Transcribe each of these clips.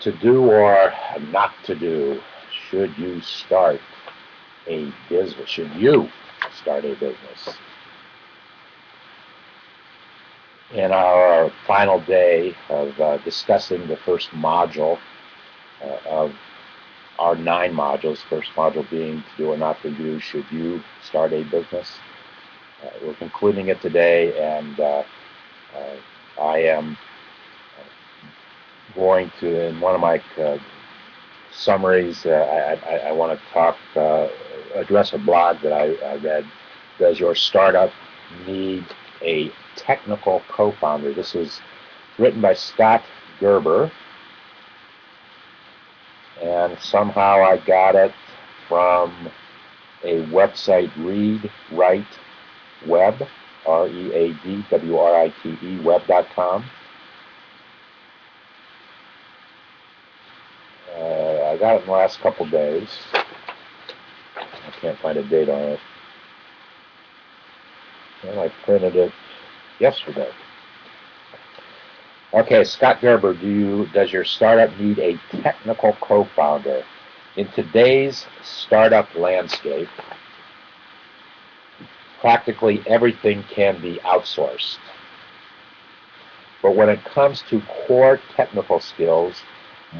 To do or not to do? Should you start a business? Should you start a business? In our final day of discussing the first module of our 9 modules, first module being to do or not to do, should you start a business? We're concluding it today, and I am going to, in one of my summaries, I want to address a blog that I read. Does your startup need a technical co-founder? This was written by Scott Gerber, and somehow I got it from a website, Read Write Web, READWRITE web.com. I got it in the last couple days. I can't find a date on it. And I printed it yesterday. Okay, Scott Gerber, does your startup need a technical co-founder? In today's startup landscape, practically everything can be outsourced. But when it comes to core technical skills,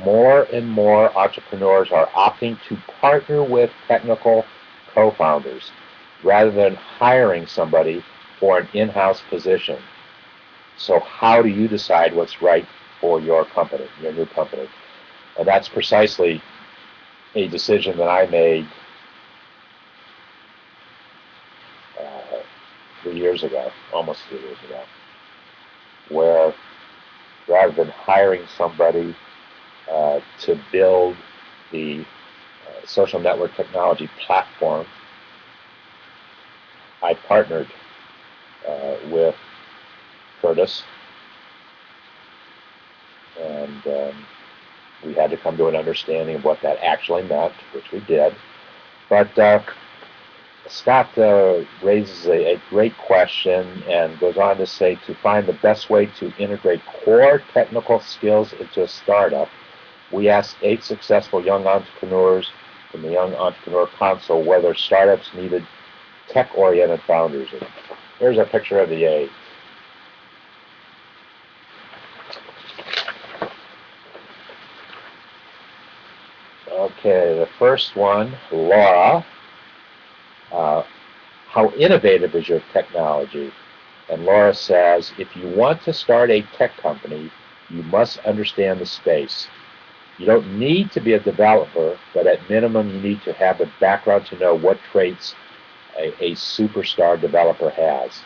more and more entrepreneurs are opting to partner with technical co-founders rather than hiring somebody for an in-house position. So how do you decide what's right for your company, your new company? And that's precisely a decision that I made 3 years ago, almost 3 years ago, where rather than hiring somebody to build the social network technology platform, I partnered with Curtis, and we had to come to an understanding of what that actually meant, which we did. But Scott raises a great question and goes on to say, to find the best way to integrate core technical skills into a startup, we asked 8 successful young entrepreneurs from the Young Entrepreneur Council whether startups needed tech-oriented founders. And here's a picture of the 8. Okay, the first one, Laura. How innovative is your technology? And Laura says, if you want to start a tech company, you must understand the space. You don't need to be a developer, but at minimum you need to have a background to know what traits a superstar developer has.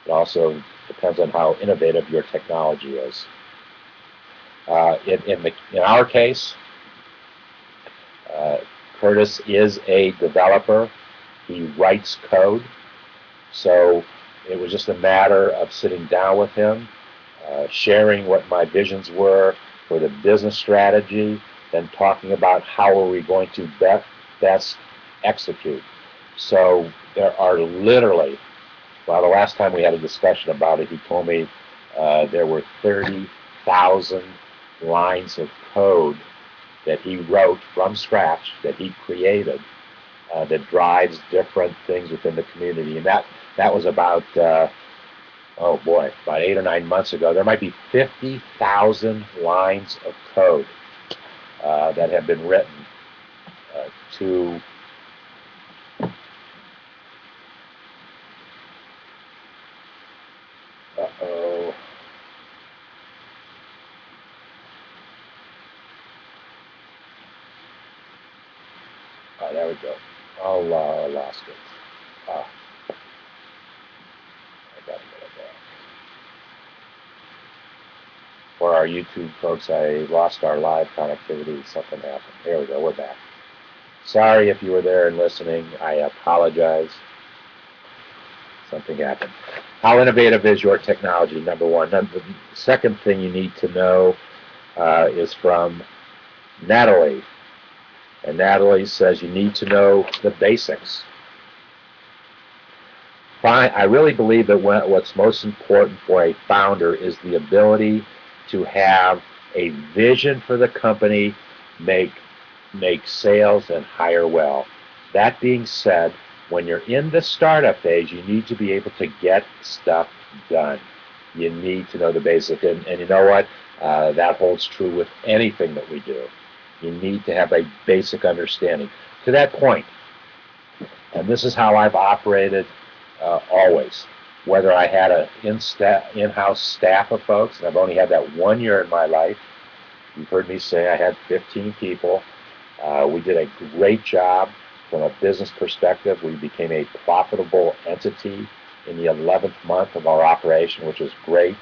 It also depends on how innovative your technology is. In our case, Curtis is a developer. He writes code, so it was just a matter of sitting down with him, sharing what my visions were for the business strategy, then talking about how are we going to best execute. So there are literally, well, the last time we had a discussion about it, he told me there were 30,000 lines of code that he wrote from scratch, that he created, that drives different things within the community. And that was about, oh boy, about 8 or 9 months ago. There might be 50,000 lines of code that have been written to uh-oh. Oh, there we go. Oh, I lost it. I got to get it back. For our YouTube folks, I lost our live connectivity. Something happened. There we go. We're back. Sorry if you were there and listening. I apologize. Something happened. How innovative is your technology? Number one. The second thing you need to know is from Natalie. And Natalie says you need to know the basics. I really believe that what's most important for a founder is the ability to have a vision for the company, make sales, and hire well. That being said, when you're in the startup phase, you need to be able to get stuff done. You need to know the basics. And you know what? That holds true with anything that we do. You need to have a basic understanding. To that point, and this is how I've operated always, whether I had an in-house staff of folks, and I've only had that 1 year in my life. You've heard me say I had 15 people. We did a great job from a business perspective. We became a profitable entity in the 11th month of our operation, which was great.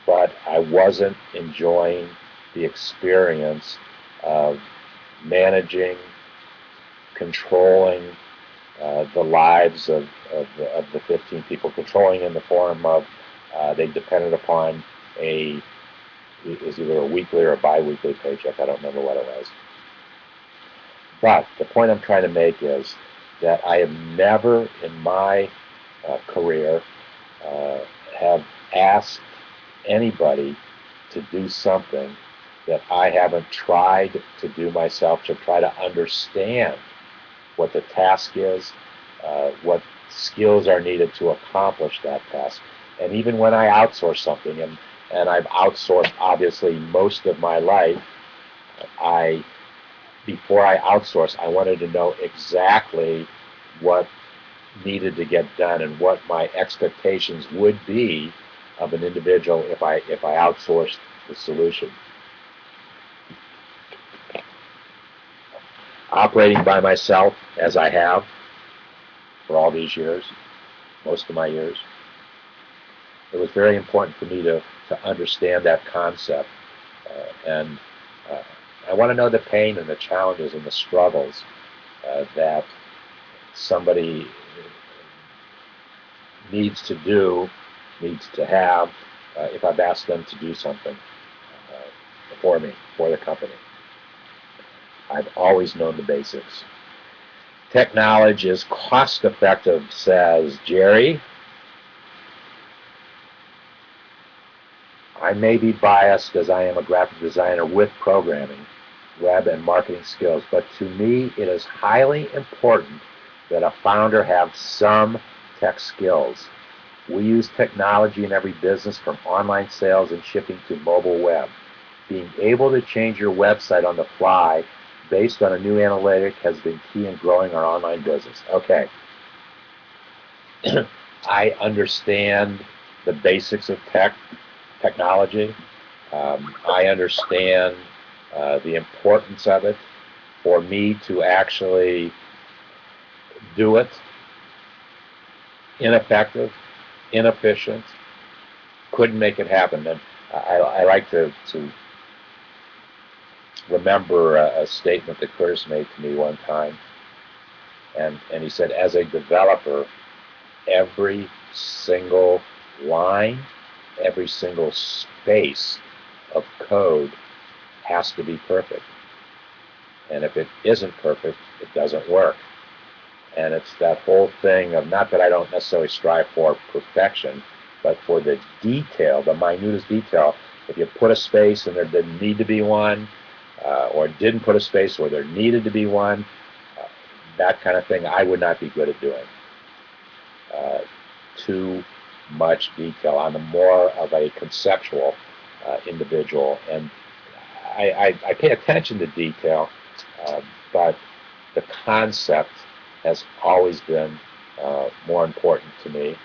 But I wasn't enjoying the experience of managing, controlling the lives of the 15 people, controlling in the form of they depended upon it was either a weekly or a bi-weekly paycheck. I don't remember what it was. But the point I'm trying to make is that I have never in my career have asked anybody to do something that I haven't tried to do myself, to try to understand what the task is, what skills are needed to accomplish that task. And even when I outsource something, and I've outsourced obviously most of my life, before I outsourced, I wanted to know exactly what needed to get done and what my expectations would be of an individual if I outsourced the solution. Operating by myself, as I have for all these years, most of my years, it was very important for me to understand that concept. And I want to know the pain and the challenges and the struggles that somebody needs to have if I've asked them to do something for me, for the company. I've always known the basics. Technology is cost-effective, says Jerry. I may be biased as I am a graphic designer with programming, web, and marketing skills, but to me it is highly important that a founder have some tech skills. We use technology in every business, from online sales and shipping to mobile web. Being able to change your website on the fly based on a new analytic has been key in growing our online business. Okay. I understand the basics of technology. I understand the importance of it. For me to actually do it, ineffective, inefficient, couldn't make it happen. And I like to remember a statement that Curtis made to me one time, and he said, as a developer, every single line, every single space of code has to be perfect. And if it isn't perfect, it doesn't work. And it's that whole thing of, not that I don't necessarily strive for perfection, but for the detail, the minutest detail. If you put a space and there didn't need to be one, or didn't put a space where there needed to be one, that kind of thing I would not be good at doing. Too much detail. I'm more of a conceptual individual, and I pay attention to detail, but the concept has always been more important to me.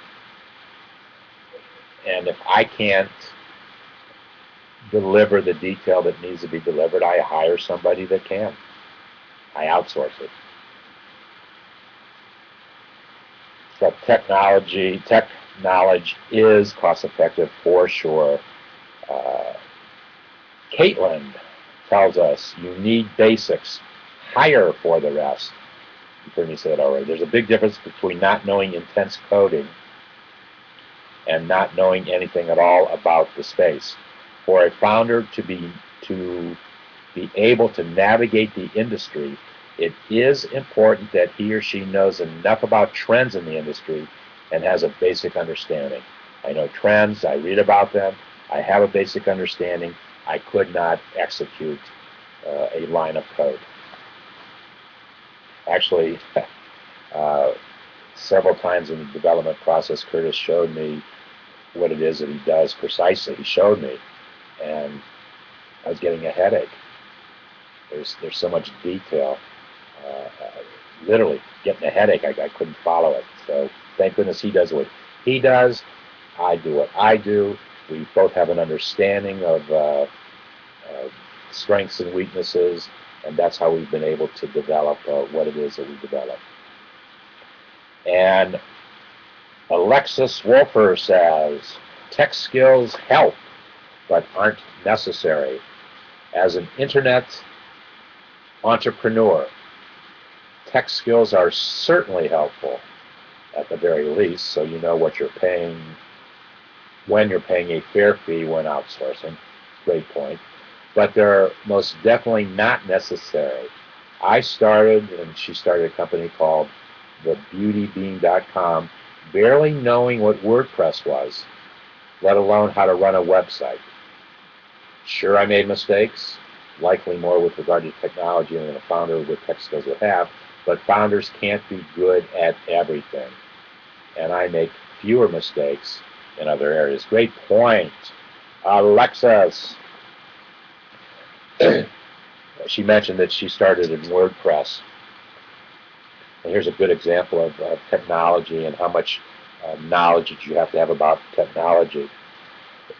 And if I can't deliver the detail that needs to be delivered, I hire somebody that can. I outsource it. So tech knowledge is cost effective for sure. Caitlin tells us you need basics, hire for the rest. You've heard me say that already. There's a big difference between not knowing intense coding and not knowing anything at all about the space. For a founder to be able to navigate the industry, it is important that he or she knows enough about trends in the industry and has a basic understanding. I know trends, I read about them, I have a basic understanding, I could not execute a line of code. Actually, several times in the development process, Curtis showed me what it is that he does precisely. He showed me, and I was getting a headache. There's so much detail. Literally getting a headache. I couldn't follow it. So thank goodness he does what he does. I do what I do. We both have an understanding of strengths and weaknesses, and that's how we've been able to develop what it is that we develop. And Alexis Wolfer says, tech skills help, but aren't necessary. As an internet entrepreneur, tech skills are certainly helpful, at the very least, so you know what you're paying, when you're paying a fair fee when outsourcing. Great point. But they're most definitely not necessary. I started, and she started a company called thebeautybean.com, barely knowing what WordPress was, let alone how to run a website. Sure, I made mistakes, likely more with regard to technology than a founder with tech skills would have, but founders can't be good at everything. And I make fewer mistakes in other areas. Great point, Alexis. She mentioned that she started in WordPress. And here's a good example of technology and how much knowledge that you have to have about technology.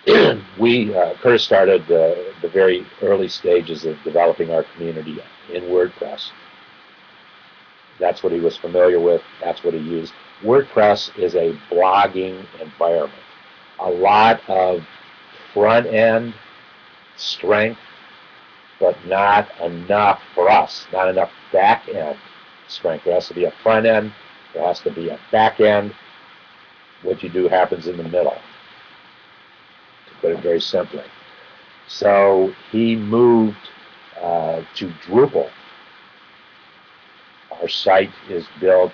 Curtis started the very early stages of developing our community in WordPress. That's what he was familiar with. That's what he used. WordPress is a blogging environment. A lot of front-end strength, but not enough for us, not enough back-end strength. There has to be a front-end, there has to be a back-end. What you do happens in the middle, to put it very simply. So he moved to Drupal. Our site is built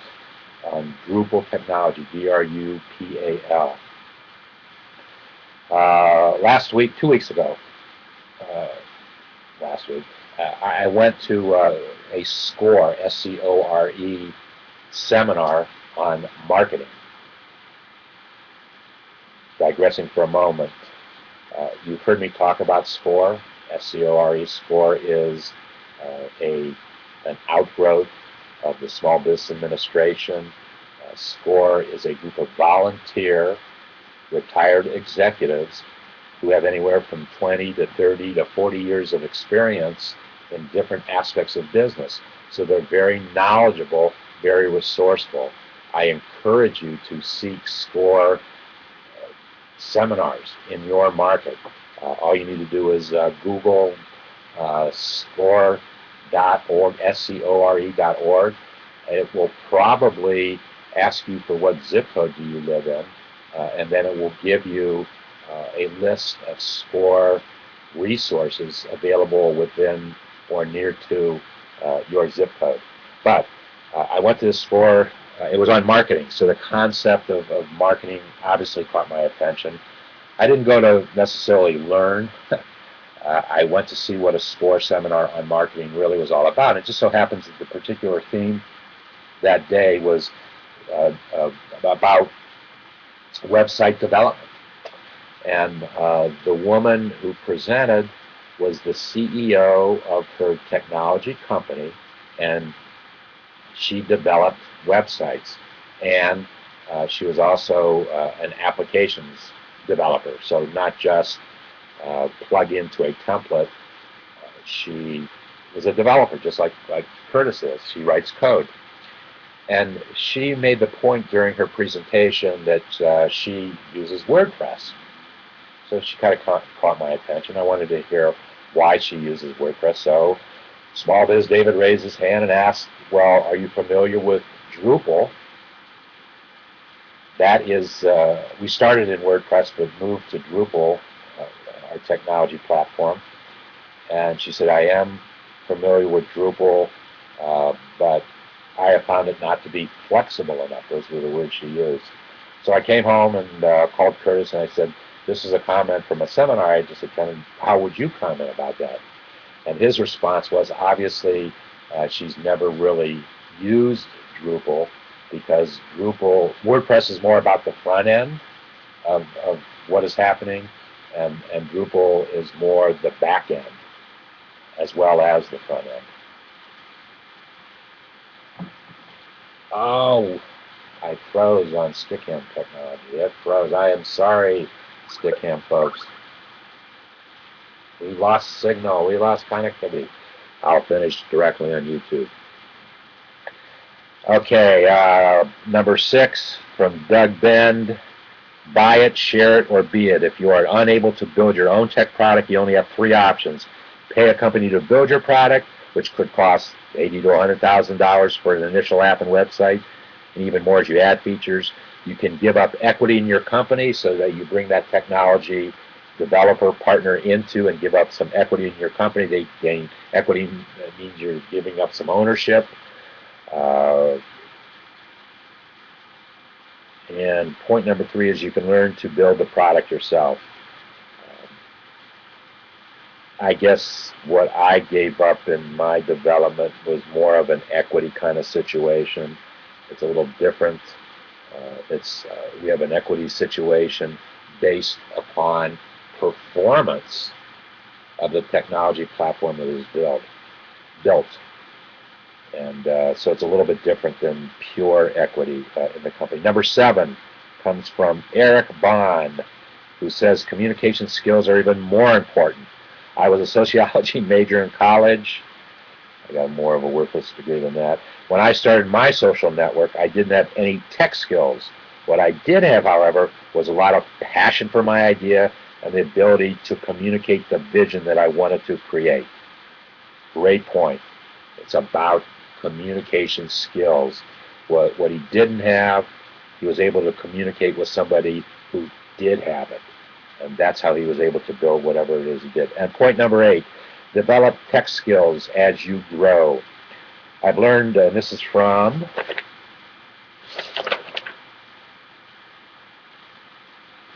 on Drupal technology, D-R-U-P-A-L. Last week, 2 weeks ago, I went to a SCORE, S-C-O-R-E, seminar on marketing. Digressing for a moment, you've heard me talk about SCORE, S-C-O-R-E. SCORE is an outgrowth of the Small Business Administration. SCORE is a group of volunteer retired executives who have anywhere from 20 to 30 to 40 years of experience in different aspects of business. So they're very knowledgeable, very resourceful. I encourage you to seek SCORE seminars in your market. All you need to do is Google score.org, SCORE.org. It will probably ask you for what zip code do you live in, and then it will give you a list of SCORE resources available within or near to your zip code. But I went to the SCORE, it was on marketing, so the concept of marketing obviously caught my attention. I didn't go to necessarily learn. I went to see what a SCORE seminar on marketing really was all about. It just so happens that the particular theme that day was about website development. And the woman who presented was the CEO of her technology company, and she developed websites. And she was also an applications developer, so not just plug into a template. She is a developer, just like Curtis is. She writes code. And she made the point during her presentation that she uses WordPress. So she kind of caught my attention. I wanted to hear why she uses WordPress. So SmallBizDavid raised his hand and asked, well, are you familiar with Drupal? That is, we started in WordPress but moved to Drupal, our technology platform. And she said, I am familiar with Drupal, but I have found it not to be flexible enough. Those were the words she used. So I came home and called Curtis and I said, this is a comment from a seminar I just attended. How would you comment about that? And his response was, obviously, she's never really used Drupal because WordPress is more about the front end of what is happening, and Drupal is more the back end as well as the front end. Oh, I froze on Stickam technology. It froze. I am sorry, Stickam folks. We lost signal. We lost connectivity. I'll finish directly on YouTube. Okay, number 6 from Doug Bend. Buy it, share it, or be it. If you are unable to build your own tech product, you only have 3 options. Pay a company to build your product, which could cost $80,000 to $100,000 for an initial app and website, and even more as you add features. You can give up equity in your company so that you bring that technology developer partner into and give up some equity in your company. They gain equity means you're giving up some ownership. And point number 3 is you can learn to build the product yourself. I guess what I gave up in my development was more of an equity kind of situation. It's a little different. We have an equity situation based upon performance of the technology platform that is built. And so it's a little bit different than pure equity in the company. Number 7 comes from Eric Bond, who says communication skills are even more important. I was a sociology major in college. I got more of a worthless degree than that. When I started my social network, I didn't have any tech skills. What I did have, however, was a lot of passion for my idea and the ability to communicate the vision that I wanted to create. Great point. It's about communication skills. What he didn't have, he was able to communicate with somebody who did have it. And that's how he was able to build whatever it is he did. And point number 8, develop tech skills as you grow. I've learned, and this is from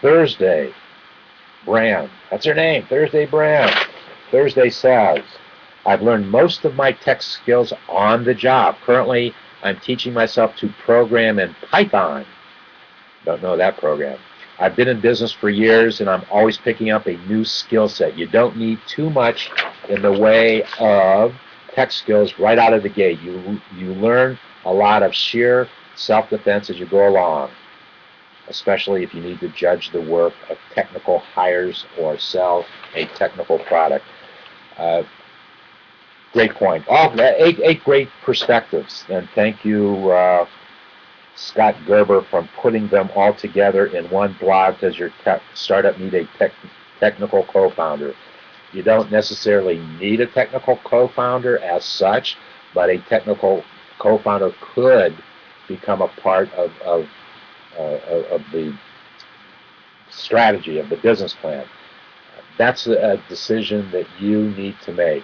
Thursday Brand. That's her name, Thursday Brand. Thursday says, I've learned most of my tech skills on the job. Currently, I'm teaching myself to program in Python. Don't know that program. I've been in business for years, and I'm always picking up a new skill set. You don't need too much in the way of tech skills right out of the gate. You learn a lot of sheer self-defense as you go along, especially if you need to judge the work of technical hires or sell a technical product. Great point. Oh, 8 great perspectives, and thank you, Scott Gerber, from putting them all together in one blog. Does your startup need a technical co-founder? You don't necessarily need a technical co-founder as such, but a technical co-founder could become a part of the strategy, of the business plan. That's a decision that you need to make.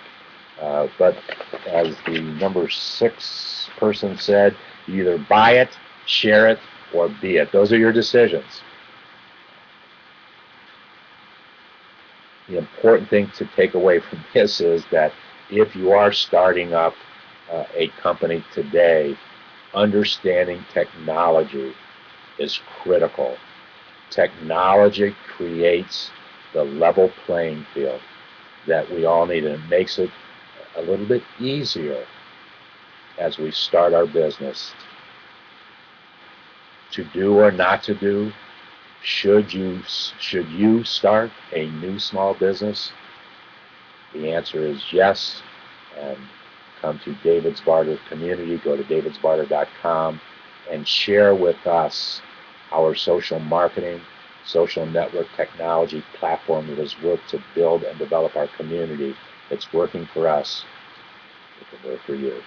But as the number 6 person said, you either buy it, share it, or be it. Those are your decisions. The important thing to take away from this is that if you are starting up a company today, understanding technology is critical. Technology creates the level playing field that we all need, and it makes it a little bit easier as we start our business. To do or not to do, should you start a new small business? The answer is yes, and come to David's Barter community. Go to davidsbarter.com and share with us our social marketing, social network technology platform that has worked to build and develop our community. It's working for us. It can work for you.